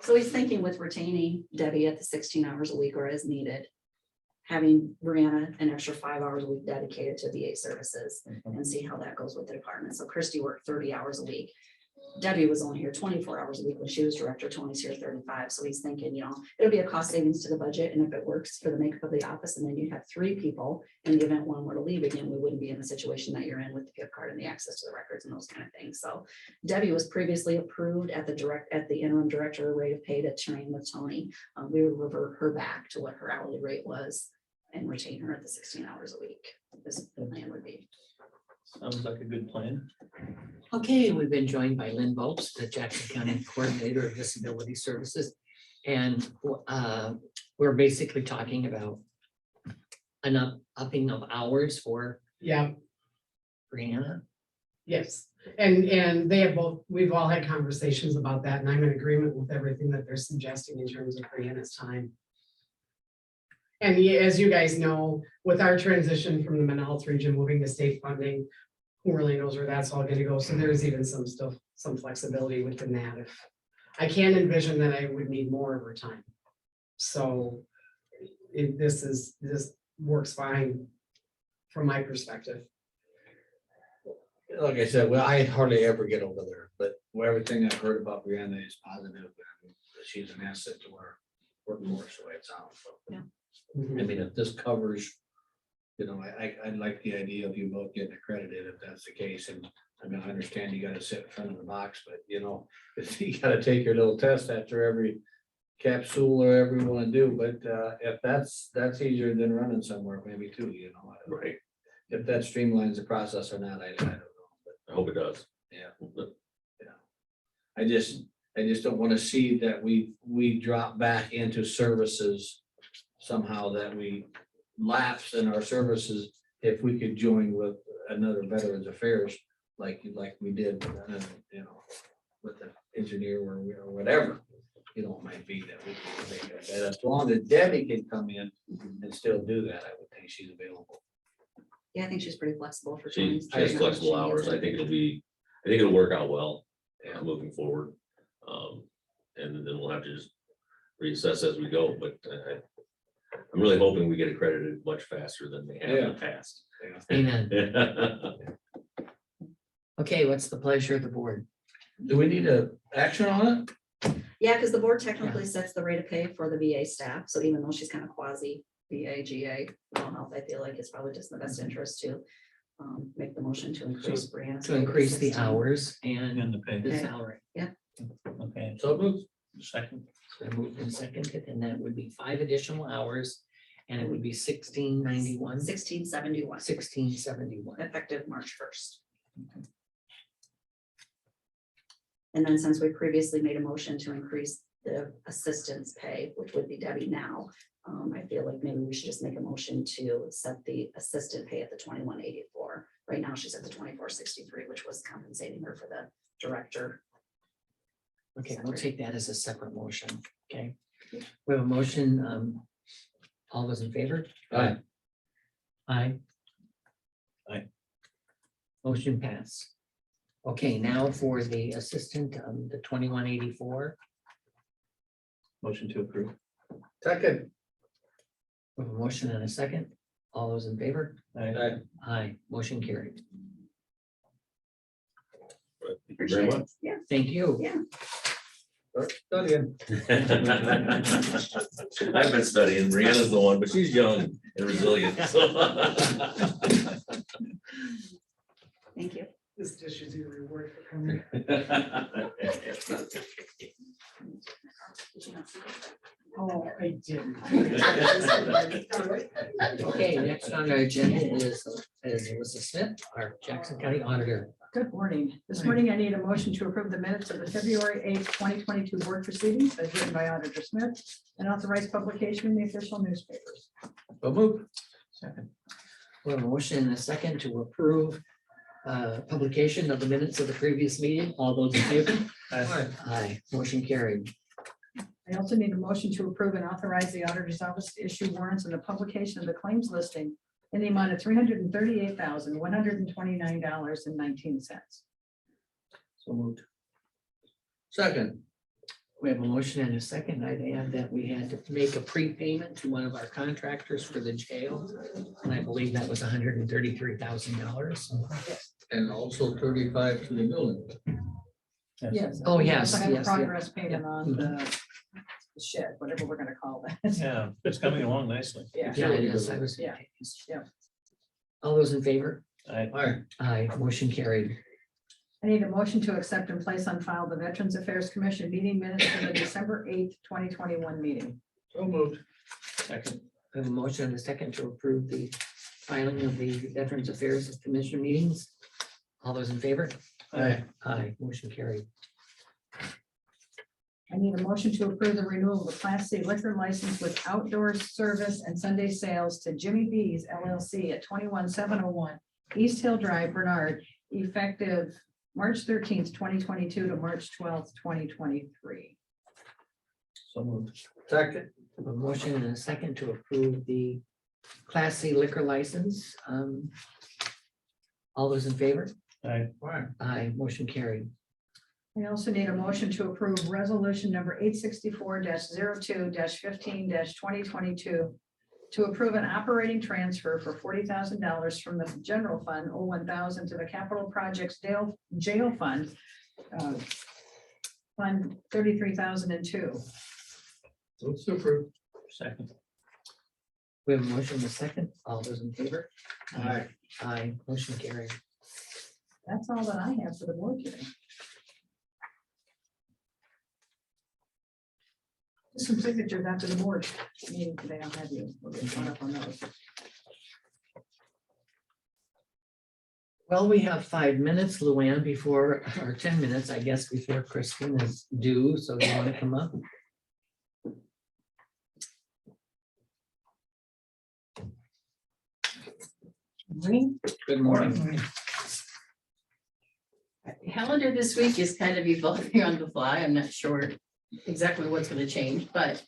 So he's thinking with retaining Debbie at the 16 hours a week or as needed. Having Brianna an extra 5 hours a week dedicated to VA services and see how that goes with the department. So Christy worked 30 hours a week. Debbie was only here 24 hours a week when she was director. Tony's here 35. So he's thinking, it'll be a cost savings to the budget. And if it works for the makeup of the office, and then you have 3 people in the event one were to leave again, we wouldn't be in the situation that you're in with the gift card and the access to the records and those kind of things. So Debbie was previously approved at the interim director rate of pay to train with Tony. We would revert her back to what her hourly rate was and retain her at the 16 hours a week. This plan would be. Sounds like a good plan. Okay, we've been joined by Lynn Bopes, the Jackson County Coordinator of Disability Services. And we're basically talking about an upping of hours for Yeah, Brianna. yes. And they have we've all had conversations about that, and I'm in agreement with everything that they're suggesting in terms of Brianna's time. And as you guys know, with our transition from the mental health region moving to state funding, who really knows where that's all gonna go? So there's even some flexibility within that I can't envision that I would need more overtime. So this works fine from my perspective. Like I said, well, I hardly ever get over there, but everything I've heard about Brianna is positive, and she's an asset to our workforce, the way it sounds. So, I mean, if this covers, you know, I like the idea of you both getting accredited if that's the case. And I mean, I understand you gotta sit in front of the box, but you know, you gotta take your little test after every capsule or whatever you wanna do. But if that's easier than running somewhere, maybe too, you know. I don't know. Right. If that streamlines the process or not, I don't know. I hope it does. I just don't want to see that we drop back into services somehow, that we lapse in our services. If we could join with another Veterans Affairs, like we did, you know, with the engineer or whatever, you know, it might be that we can make it. And as long as Debbie can come in and still do that, I would think she's available. Yeah, I think she's pretty flexible for. She times. has flexible hours. I think it'll work out well, Yeah. moving forward. And then we'll have to just reassess as we go, but I'm really hoping we get accredited much faster than they have in the past. Amen. Okay, what's the pleasure of the board? Do we need a action on it? Yeah, because the board technically sets the rate of pay for the VA staff, so even though she's kind of quasi VA, GA, mental health, I feel like it's probably just in the best interest to make the motion to increase Brianna's. To increase the 16. hours and And the pay. the Okay. salary. Okay, So moved. second. So moved and seconded, and that would be 5 additional hours, and it would be 1691, 1671, 1671. effective March 1st. And then since we previously made a motion to increase the assistant's pay, which would be Debbie now, I feel like maybe we should just make a motion to set the assistant pay at the 2184. Right now, she's at the 2463, which was compensating her for the director. Okay, we'll take that as a separate motion, okay? We have a motion, all those in favor? Aye. Aye. Aye. Motion passed. Okay, now for the assistant, the 2184, Motion to approve. Second. we have a motion and a second, all those in favor? Aye. Aye, motion carried. Thank you Appreciate very it. much. Yeah, Thank you. yeah. Start studying. I've been studying, Brianna's the one, but she's young and resilient, so. Thank you. This dish is your reward for coming. Oh, I didn't. Okay, next on our agenda is Melissa Smith, our Jackson County Auditor. Good morning. This morning, I need a motion to approve the minutes of the February 8th, 2022 board proceedings as written by Auditor Smith and authorize publication in the official newspapers. So moved. Second. We have a motion and a second to approve publication of the minutes of the previous meeting. All those in favor? Aye. Aye, motion carried. I also need a motion to approve and authorize the auditor's office to issue warrants and the publication of the claims listing in the amount of $338,129.19. So moved. Second. We have a motion and a second. I'd add that we had to make a prepayment to one of our contractors for the jail. And I believe that was $133,000. And also 35 to the building. Yes. Oh, We yes, also have a yes, yeah. progress payment on the shed, whatever we're gonna call that. Yeah, it's coming along nicely. Yeah. Yeah, it is. I was. Yeah, yeah. All those in favor? Aye. Aye, motion carried. I need a motion to accept and place on file the Veterans Affairs Commission meeting minutes for the December 8th, 2021 meeting. So moved. Second. We have a motion and a second to approve the filing of the Veterans Affairs Commission meetings. All those in favor? Aye. Aye, motion carried. I need a motion to approve the renewal of the Class C liquor license with outdoor service and Sunday sales to Jimmy B's LLC at 21701 East Hill Drive, Bernard, effective March 13th, 2022 to March 12th, 2023. So moved. Second. A motion and a second to approve the Class C liquor license. All those in favor? Aye. Aye. Aye, motion carried. We also need a motion to approve resolution number 864-02-15-2022 to approve an operating transfer for $40,000 from the general fund, 1,000 to the capital projects jail fund, fund 33,002. Move to approve. Second. We have a motion, a second. All those in favor? Aye. Aye, motion carried. That's all that I have for the board today. Just some signatures after the board meeting today. I'll have you. We'll get caught up on those. Well, we have 5 minutes, Luann, before, or 10 minutes, I guess, before Christine is due. So do you want to come up? Good morning. Calendar this week is kind of evolving on the fly. I'm not sure exactly what's going to change, but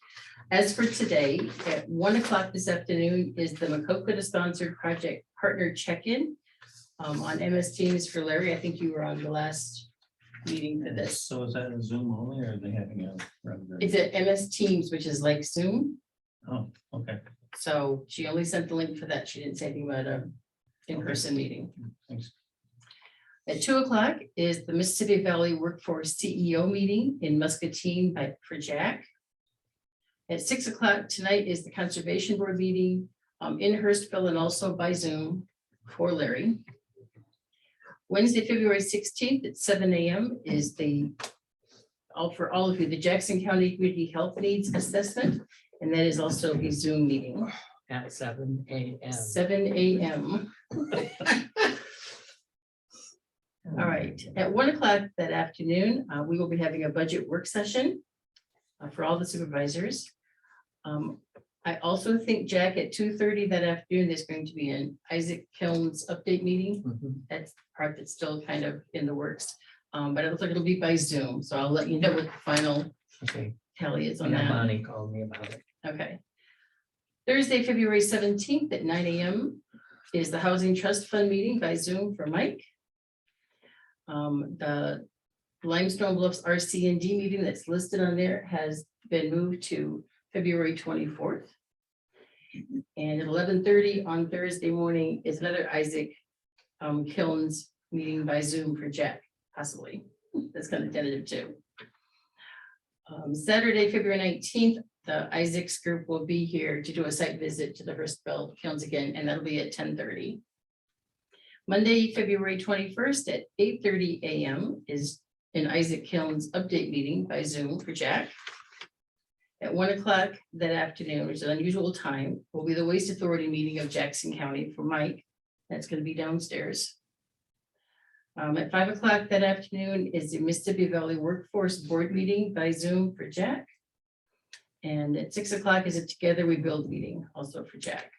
as for today, at 1 o'clock this afternoon is the Macocota sponsored project partner check-in on MS Teams for Larry. I think you were on the last meeting for this. So is that a Zoom only or are they having a? It's at MS Teams, which is like Zoom. Oh, okay, So she only sent the link for that. She didn't say anything about a in-person meeting. thanks. At 2 o'clock is the Mississippi Valley Workforce CEO meeting in Muscatine for Jack. At 6 o'clock tonight is the Conservation Board meeting in Hurstville and also by Zoom for Larry. Wednesday, February 16th at 7 a.m. is for all of you, the Jackson County Community Health Needs Assessment. And that is also a Zoom meeting. At 7 a.m. 7 a.m. All right, at 1 o'clock that afternoon, we will be having a budget work session for all the supervisors. I also think, Jack, at 2:30 that afternoon, there's going to be an Isaac Kilns update meeting. Mhm. That's the part that's still kind of in the works. But it looks like it'll be by Zoom, so I'll let you know what the final Okay, tally is on yeah, that. Bonnie called me about it. Okay. Thursday, February 17th at 9 a.m. is the Housing Trust Fund meeting by Zoom for Mike. The Limestone Bluffs RC&D meeting that's listed on there has been moved to February 24th. And at 11:30 on Thursday morning is another Isaac Kilns meeting by Zoom for Jack, possibly. That's kind of tentative too. Saturday, February 19th, the Isaacs group will be here to do a site visit to the Hurstville Kilns again, and that'll be at 10:30. Monday, February 21st at 8:30 a.m. is an Isaac Kilns update meeting by Zoom for Jack. At 1 o'clock that afternoon, which is an unusual time, will be the Waste Authority meeting of Jackson County for Mike. That's going to be downstairs. At 5 o'clock that afternoon is the Mississippi Valley Workforce Board meeting by Zoom for Jack. And at 6 o'clock is a Together We Build meeting, also for Jack.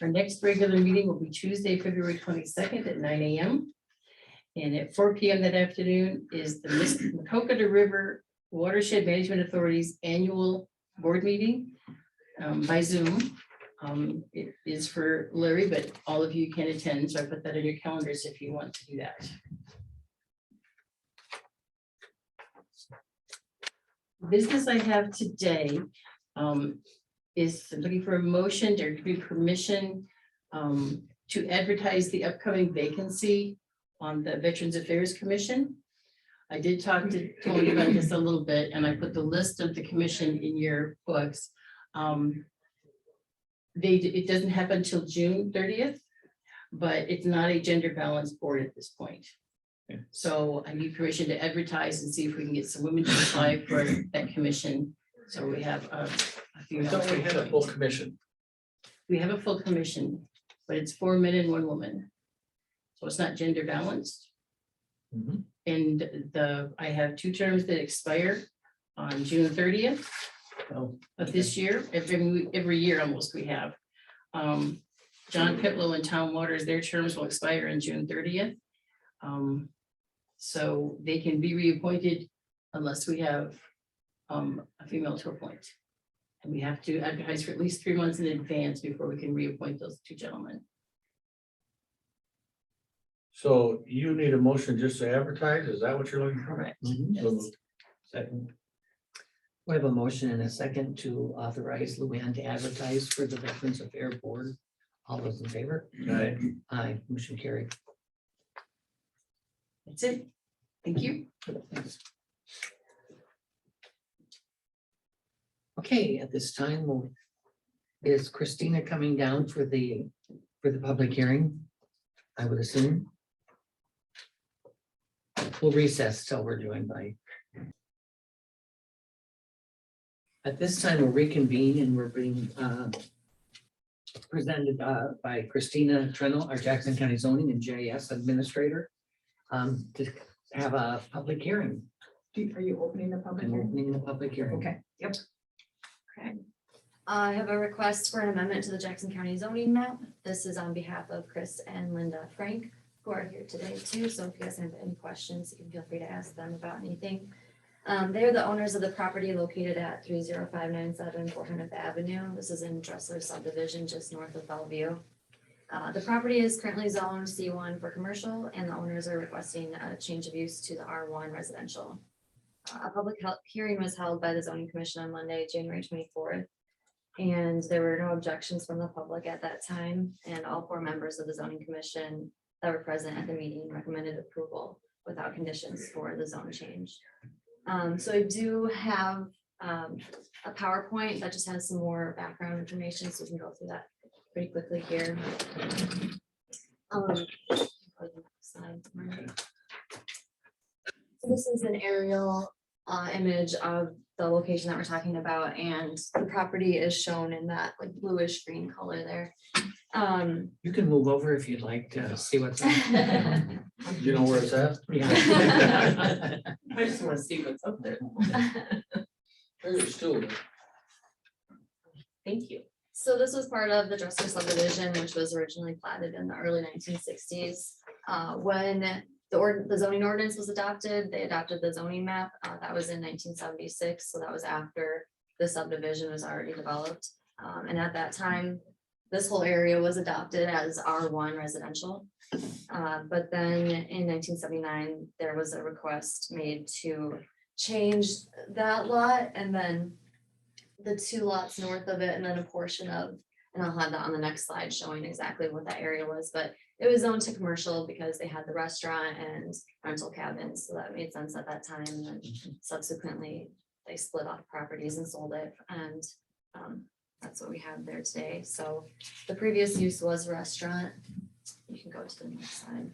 Our next regular meeting will be Tuesday, February 22nd at 9 a.m. And at 4 p.m. that afternoon is the Macocota River Watershed Management Authority's annual board meeting by Zoom. It is for Larry, but all of you can attend, so I put that in your calendars if you want to do that. The business I have today is looking for a motion to give me permission to advertise the upcoming vacancy on the Veterans Affairs Commission. I did talk to Tony about this a little bit, and I put the list of the commission in your books. It doesn't happen until June 30th, but it's not a gender balanced board at this point. Okay. So I need permission to advertise and see if we can get some women to apply for that commission. So we have a few. I thought we had a full commission. We have a full commission, but it's 4 men and 1 woman. So it's not gender balanced. Mhm. And I have 2 terms that expire on June 30th Oh, of this year. Every year almost we have. John Pitlow and Tom Waters, their terms will expire on June 30th. So they can be reappointed unless we have a female to appoint. And we have to advertise for at least 3 months in advance before we can reappoint those 2 gentlemen. So you need a motion just to advertise, is that what you're looking for? Correct. So Second. We have a motion and a second to authorize Luann to advertise for the Veterans Affairs Board. All those in favor? Aye. Aye, motion carried. That's it. Thank you. Thanks. Okay, at this time, is Christina coming down for the public hearing? I would assume. We'll recess till we're joined by. At this time, we'll reconvene and we're being presented by Christina Trenel, our Jackson County Zoning and GIS Administrator, to have a public hearing. Are you opening the public I'm hearing? opening the public hearing. Okay, yep. Okay. I have a request for an amendment to the Jackson County zoning map. This is on behalf of Chris and Linda Frank, who are here today too. So if you guys have any questions, you can feel free to ask them about anything. They're the owners of the property located at 30597 400th Avenue. This is in Dressler subdivision, just north of Bellevue. The property is currently zoned C1 for commercial, and the owners are requesting a change of use to the R1 residential. A public hearing was held by the zoning commission on Monday, January 24th. And there were no objections from the public at that time, and all 4 members of the zoning commission that were present at the meeting recommended approval without conditions for the zone change. So I do have a PowerPoint that just has some more background information, so we can go through that pretty quickly here. So this is an aerial image of the location that we're talking about, and the property is shown in that like bluish green color there. You can move over if you'd like to see what's. do you know where it's at? Yeah. I just want to see what's up there. There's still. Thank you. So this was part of the Dressler subdivision, which was originally platted in the early 1960s. When the zoning ordinance was adopted, they adopted the zoning map. That was in 1976. So that was after the subdivision was already developed. And at that time, this whole area was adopted as R1 residential. But then in 1979, there was a request made to change that lot, and then the 2 lots north of it, and then a portion of, and I'll have that on the next slide showing exactly what that area was, but it was zoned to commercial because they had the restaurant and rental cabins, so that made sense at that time. And then subsequently, they split off properties and sold it, and that's what we have there today. So the previous use was a restaurant. You can go to the next slide.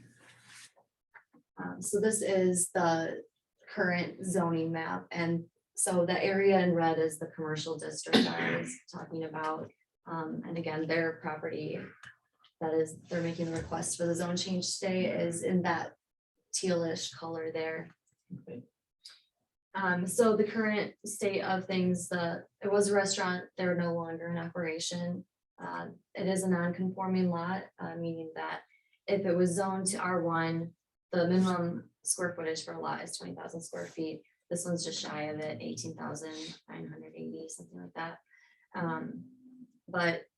So this is the current zoning map, and so the area in red is the commercial district I was talking about. And again, their property that is, they're making the request for the zone change today is in that tealish color there. So the current state of things, it was a restaurant, they're no longer in operation. It is a non-conforming lot, meaning that if it was zoned to R1, the minimum square footage for a lot is 20,000 square feet. This one's just shy of it, 18,980, something like that. But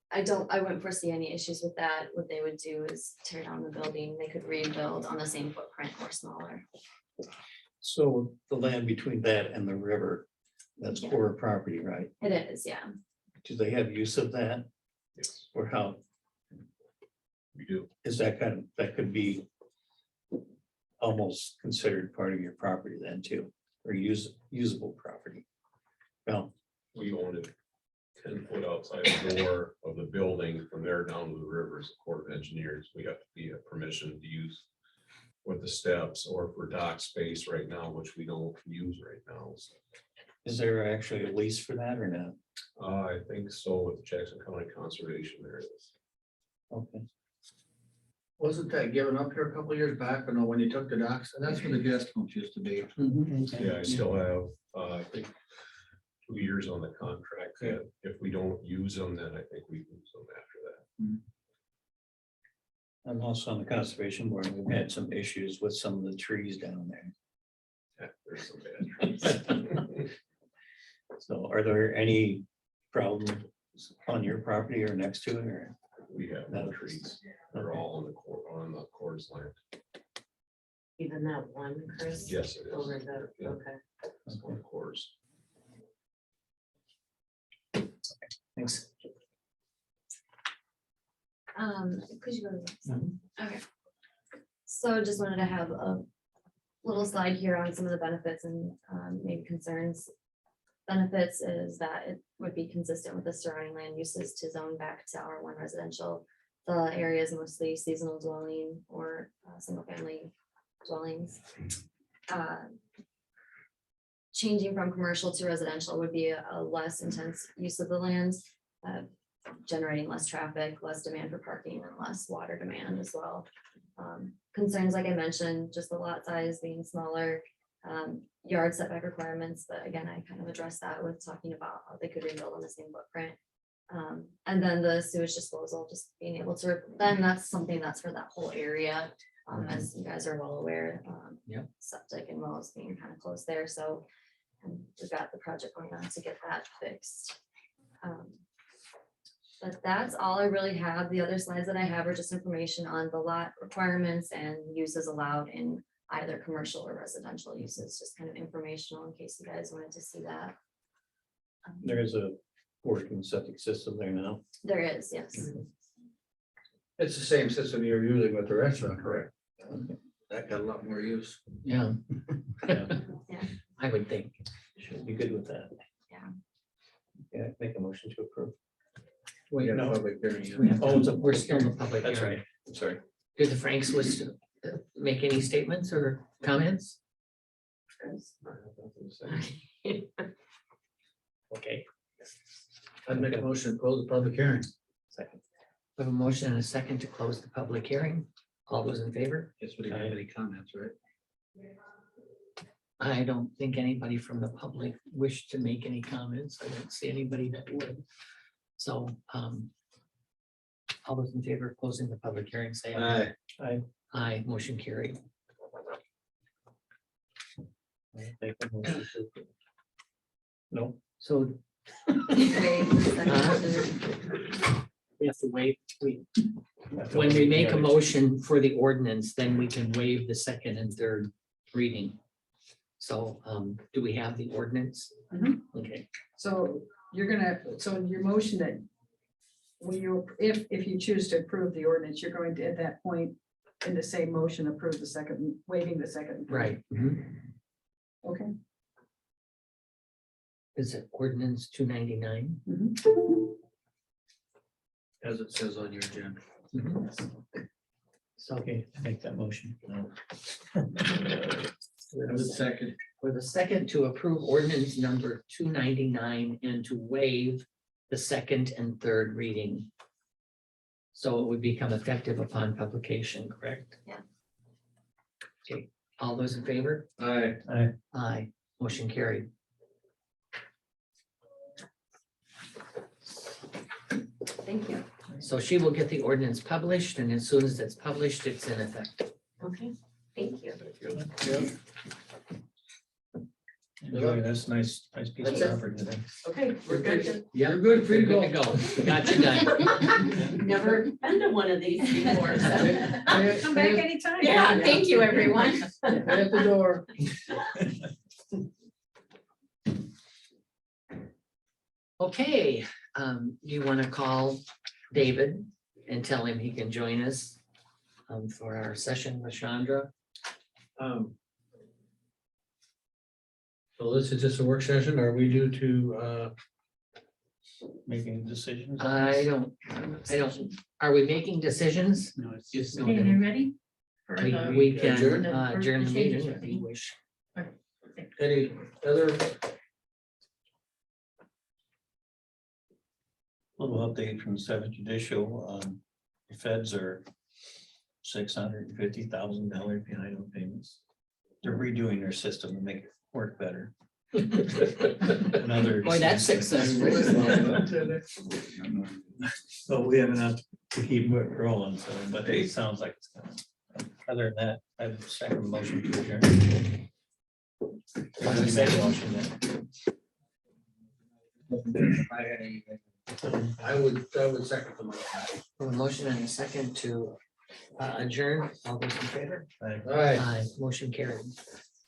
I wouldn't foresee any issues with that. What they would do is tear down the building. They could rebuild on the same footprint or smaller. So the land between that and the river, that's Yeah. core property, right? It is, yeah. Do they have use of that? Yes, Or how, we do. is that that could be almost considered part of your property then too, or usable property? Well, We own it 10 foot outside the door of the building, from there down to the river is the Corps of Engineers. We have to be a permission to use with the steps or for dock space right now, which we don't use right now. So, is there actually a lease for that or not? I think so with the Jackson County Conservation there is. Okay. Wasn't that given up here a couple of years back? I know when you took the docks, and that's where the guest house used to be. Yeah, I still have, I think 2 years on the contract. And if we don't use them, then I think we lose them after that. I'm also on the conservation board. We've had some issues with some of the trees down there. Yeah, there's some bad trees. So are there any problems on your property or next to it or? We have no trees. They're all on the Corps farmer's land. Even that one, Chris? Yes, it is. Over the, Yeah. okay. It's 1 course. Thanks. Could you go to the next one? Okay. So just wanted to have a little slide here on some of the benefits and maybe concerns. Benefits is that it would be consistent with the surrounding land uses to zone back to R1 residential. The area is mostly seasonal dwelling or single family dwellings. Changing from commercial to residential would be a less intense use of the land, generating less traffic, less demand for parking, and less water demand as well. Concerns, like I mentioned, just the lot size being smaller, yard setback requirements, but again, I kind of addressed that with talking about how they could rebuild on the same footprint. And then the sewage disposal, just being able to, then that's something that's for that whole area. As you guys are well aware, Yep. septic and wells being kind of close there, so we've got the project going on to get that fixed. But that's all I really have. The other slides that I have are just information on the lot requirements and uses allowed in either commercial or residential uses, just kind of informational in case you guys wanted to see that. There is a working septic system there now. There is, yes. It's the same system you're using with the restaurant, correct? That got a lot more use. Yeah. Yeah. Yeah. I would think. Should be good with that. Yeah. Yeah, make a motion to approve. We have No. public hearing. We have to- Oh, it's a- We're still in the public That's hearing. right. I'm sorry. Did the Franks wish to make any statements or comments? Okay. I'd make a motion to close the public hearing. Second. We have a motion and a second to close the public hearing. All those in favor? Guess we didn't have any comments, right? I don't think anybody from the public wished to make any comments. I don't see anybody that would. So, all those in favor of closing the public hearing, say aye. Aye. Aye, motion carried. Make a motion to approve. No, So we have to wait. When we make a motion for the ordinance, then we can waive the second and third reading. So, do we have the ordinance? Okay, So you're gonna, so your motion that when you, if you choose to approve the ordinance, you're going to, at that point, in the same motion, approve the second, waiving the second. right. Okay. Is it ordinance 299? As it says on your agenda. So, okay, make that motion. Second. for the second to approve ordinance number 299 and to waive the second and third reading. So it would become effective upon publication, correct? Yeah. Okay, all those in favor? Aye. Aye, motion carried. Thank you. So she will get the ordinance published, and as soon as it's published, it's in effect. Okay, thank you. Enjoy this nice piece of That's it. property today. Okay, We're good. Yeah, you're good, free to Good go. to go. Got you done. Never been to one of these before. so- Come back anytime. Yeah, thank you, everyone. At the door. Okay, you want to call David and tell him he can join us for our session with Chandra? So this is just a work session, or we due to, Making decisions. I don't, are we making decisions? No, it's just. Okay, you ready? For We the- we can Adjourn? adjourn the meeting if you wish. any other, Little update from the seventh judicial, the feds are $650,000 behind on payments. They're redoing their system to make it work better. Another. Boy, that's successful, isn't it? So we have enough to keep it rolling, so, but it sounds like it's coming. Other than that, I have a second motion to adjourn. Motion then. I would second the motion. A motion and a second to adjourn. All those in favor? Right. All right. Motion carried.